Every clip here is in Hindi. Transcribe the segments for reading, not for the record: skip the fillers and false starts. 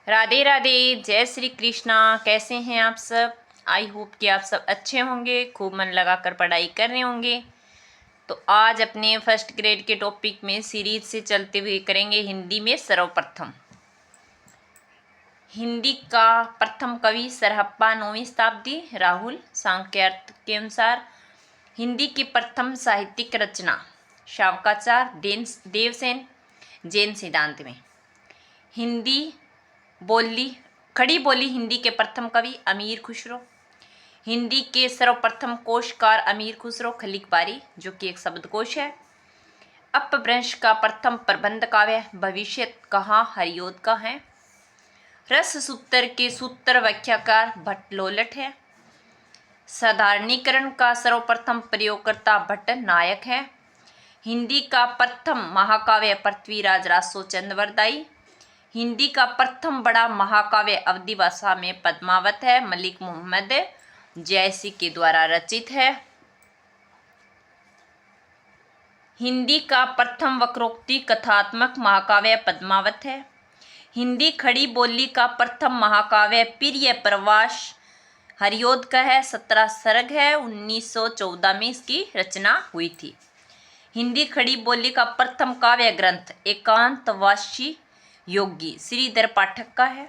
राधे राधे, जय श्री कृष्णा। कैसे हैं आप सब? आई होप कि आप सब अच्छे होंगे, खूब मन लगाकर पढ़ाई कर रहे होंगे। तो आज अपने फर्स्ट ग्रेड के टॉपिक में सीरीज से चलते हुए करेंगे हिंदी में सर्वप्रथम। हिंदी का प्रथम कवि सरहप्पा 9वीं शताब्दी राहुल सांख्यार्थ के अनुसार। हिंदी की प्रथम साहित्यिक रचना शावकाचार देवसेन जैन सिद्धांत में। हिंदी बोली खड़ी बोली हिंदी के प्रथम कवि अमीर खुसरो। हिंदी के सर्वप्रथम कोशकार अमीर खुसरो खलिकबारी, जो कि एक शब्दकोश है। अपभ्रंश का प्रथम प्रबंध काव्य भविष्य कहा हरियोद का है। रस सूत्र के सूत्र व्याख्याकार भट्ट लोलट है। साधारणीकरण का सर्वप्रथम प्रयोगकर्ता भट्ट नायक है। हिंदी का प्रथम महाकाव्य पृथ्वीराज रासो चंद्रवरदाई। हिंदी का प्रथम बड़ा महाकाव्य अवधी भाषा में पद्मावत है, मलिक मोहम्मद जैसी के द्वारा रचित है। हिंदी का प्रथम वक्रोक्ति कथात्मक महाकाव्य पद्मावत है। हिंदी खड़ी बोली का प्रथम महाकाव्य प्रिय प्रवास हरियोद का है, 17 सर्ग है, 1914 में इसकी रचना हुई थी। हिंदी खड़ी बोली का प्रथम काव्य ग्रंथ एकांतवासी योगी श्रीधर पाठक का है।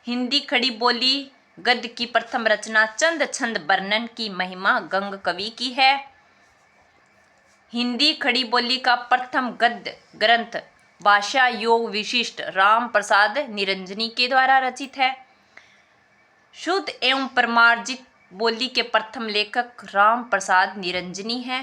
हिंदी खड़ी बोली गद्य की प्रथम रचना चंद छंद वर्णन की महिमा गंग कवि की है। हिंदी खड़ी बोली का प्रथम गद्य ग्रंथ भाषा योग विशिष्ट राम प्रसाद निरंजनी के द्वारा रचित है। शुद्ध एवं प्रमार्जित बोली के प्रथम लेखक राम प्रसाद निरंजनी है।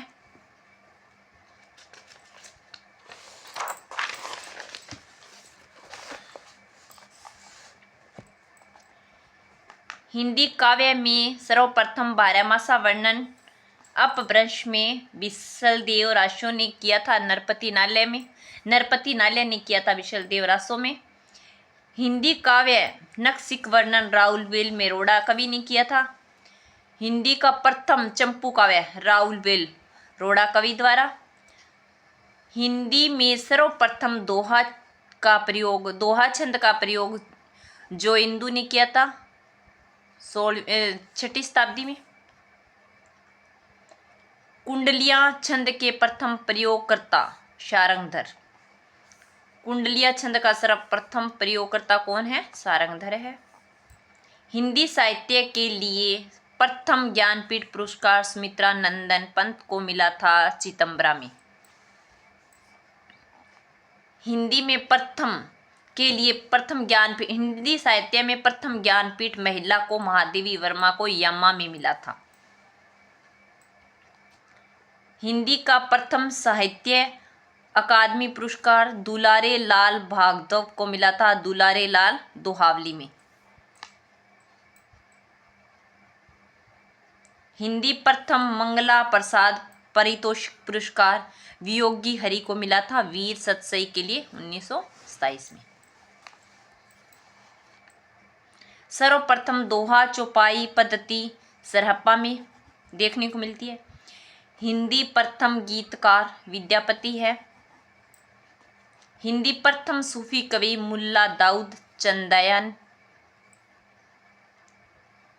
हिंदी काव्य में सर्वप्रथम बारहमासा वर्णन अपभ्रंश में विशलदेव रासो ने किया था। नरपति नालय ने किया था विशलदेव रासो में। हिंदी काव्य नखशिख वर्णन राहुल वेल मेरोड़ा कवि ने किया था। हिंदी का प्रथम चंपू काव्य राहुल वेल रोड़ा कवि द्वारा। हिंदी में सर्वप्रथम दोहा छंद का प्रयोग जो इंदु ने किया था 6वीं शताब्दी में। कुंडलियां छंद के प्रथम प्रयोगकर्ता सारंगधर। कुंडलिया छंद का सर्वप्रथम प्रयोगकर्ता कौन है? सारंगधर है। हिंदी साहित्य के लिए प्रथम ज्ञानपीठ पुरस्कार सुमित्रा नंदन पंत को मिला था चितंबरा में। हिंदी साहित्य में प्रथम ज्ञानपीठ महिला को महादेवी वर्मा को यामा में मिला था। हिंदी का प्रथम साहित्य अकादमी पुरस्कार दुलारे लाल भार्गव को मिला था दुलारे लाल दोहावली में। हिंदी प्रथम मंगला प्रसाद पारितोषिक पुरस्कार वियोगी हरि को मिला था वीर सतसई के लिए 1927 में। सर्वप्रथम दोहा चौपाई पद्धति सरहप्पा में देखने को मिलती है। हिंदी प्रथम गीतकार विद्यापति है। हिंदी प्रथम सूफी कवि मुल्ला दाऊद चंदयान।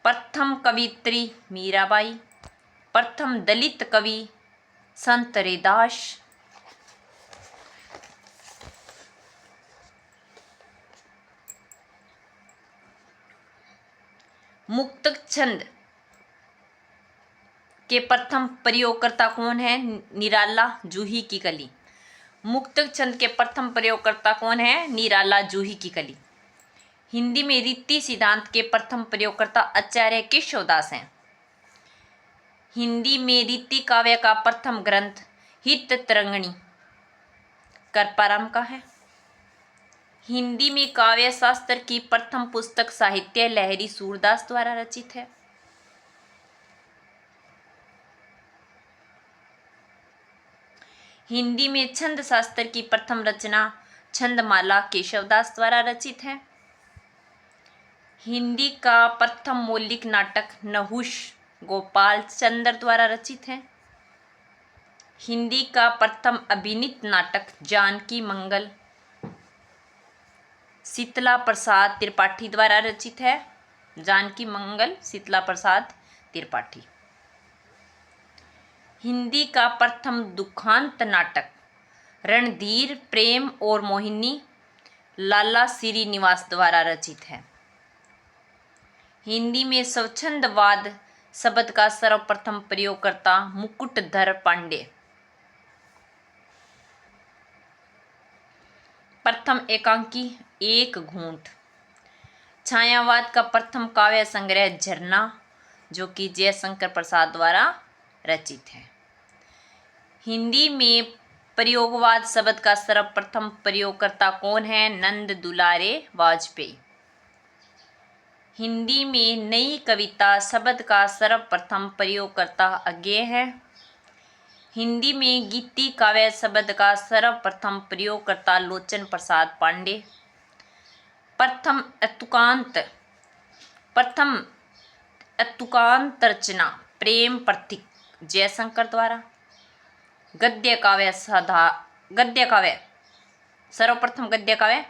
प्रथम कवित्री मीराबाई। प्रथम दलित कवि संत रैदास। मुक्तक छंद के प्रथम प्रयोगकर्ता कौन है? निराला जूही की कली। मुक्तक छंद के प्रथम प्रयोगकर्ता कौन है? निराला जूही की कली। हिंदी में रीति सिद्धांत के प्रथम प्रयोगकर्ता आचार्य केशवदास हैं। हिंदी में रीति काव्य का प्रथम ग्रंथ हित तरंगिणी करपाराम का है। हिंदी में काव्य शास्त्र की प्रथम पुस्तक साहित्य लहरी सूरदास द्वारा रचित है। हिंदी में छंद शास्त्र की प्रथम रचना छंदमाला केशवदास द्वारा रचित है। हिंदी का प्रथम मौलिक नाटक नहुष गोपाल चंद्र द्वारा रचित है। हिंदी का प्रथम अभिनीत नाटक जानकी मंगल शीतला प्रसाद त्रिपाठी द्वारा रचित है। जानकी मंगल शीतला प्रसाद त्रिपाठी। हिंदी का प्रथम दुखांत नाटक रणधीर प्रेम और मोहिनी लाला श्रीनिवास द्वारा रचित है। हिंदी में स्वच्छंदवाद शब्द का सर्वप्रथम प्रयोगकर्ता मुकुटधर पांडे। प्रथम एकांकी एक घूंट। छायावाद का प्रथम काव्य संग्रह झरना, जो कि जयशंकर प्रसाद द्वारा रचित है। हिंदी में प्रयोगवाद शब्द का सर्वप्रथम प्रयोगकर्ता कौन है? नंद दुलारे वाजपेयी। हिंदी में नई कविता शब्द का सर्वप्रथम प्रयोगकर्ता अज्ञेय है। हिंदी में गीति काव्य शब्द का सर्वप्रथम प्रयोगकर्ता लोचन प्रसाद पांडे। प्रथम अतुकांत रचना प्रेम प्रतीक जयशंकर द्वारा। गद्य काव्य सर्वप्रथम गद्य काव्य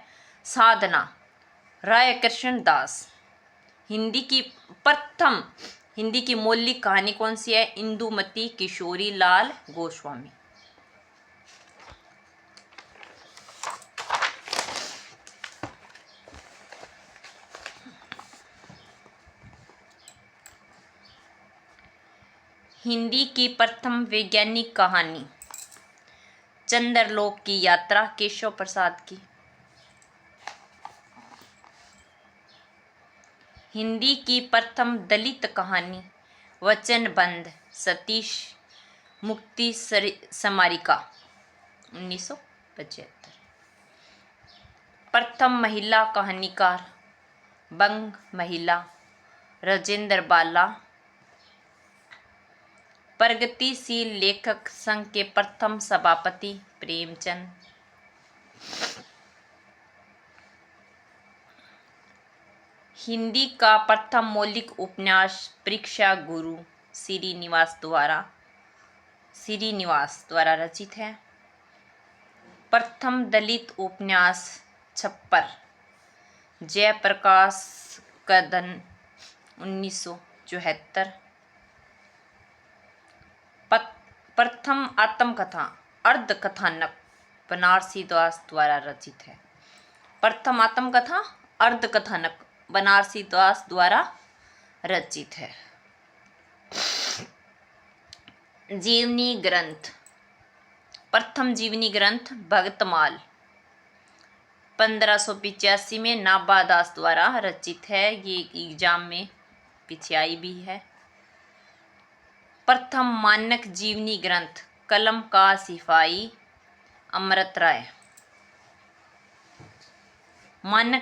साधना राय कृष्ण दास। हिंदी की मौलिक कहानी कौन सी है? इंदुमती किशोरी लाल गोस्वामी। हिंदी की प्रथम वैज्ञानिक कहानी चंद्रलोक की यात्रा केशव प्रसाद की। हिंदी की प्रथम दलित कहानी वचनबंध सतीश मुक्ति समारिका 1975। प्रथम महिला कहानीकार बंग महिला राजेंद्र बाला। प्रगतिशील लेखक संघ के प्रथम सभापति प्रेमचंद। हिंदी का प्रथम मौलिक उपन्यास परीक्षा गुरु श्रीनिवास द्वारा रचित है। प्रथम दलित उपन्यास छप्पर जयप्रकाश कदन 1974। प्रथम आत्मकथा अर्धकथानक बनारसी दास द्वारा रचित है। प्रथम आत्मकथा अर्धकथानक बनारसी दास द्वारा रचित है। जीवनी ग्रंथ प्रथम जीवनी ग्रंथ भगतमाल 1585 में नाभा दास द्वारा रचित है। ये एग्जाम में पीछे आई भी है। प्रथम मानक जीवनी ग्रंथ कलम का सिपाही अमृत राय। मानक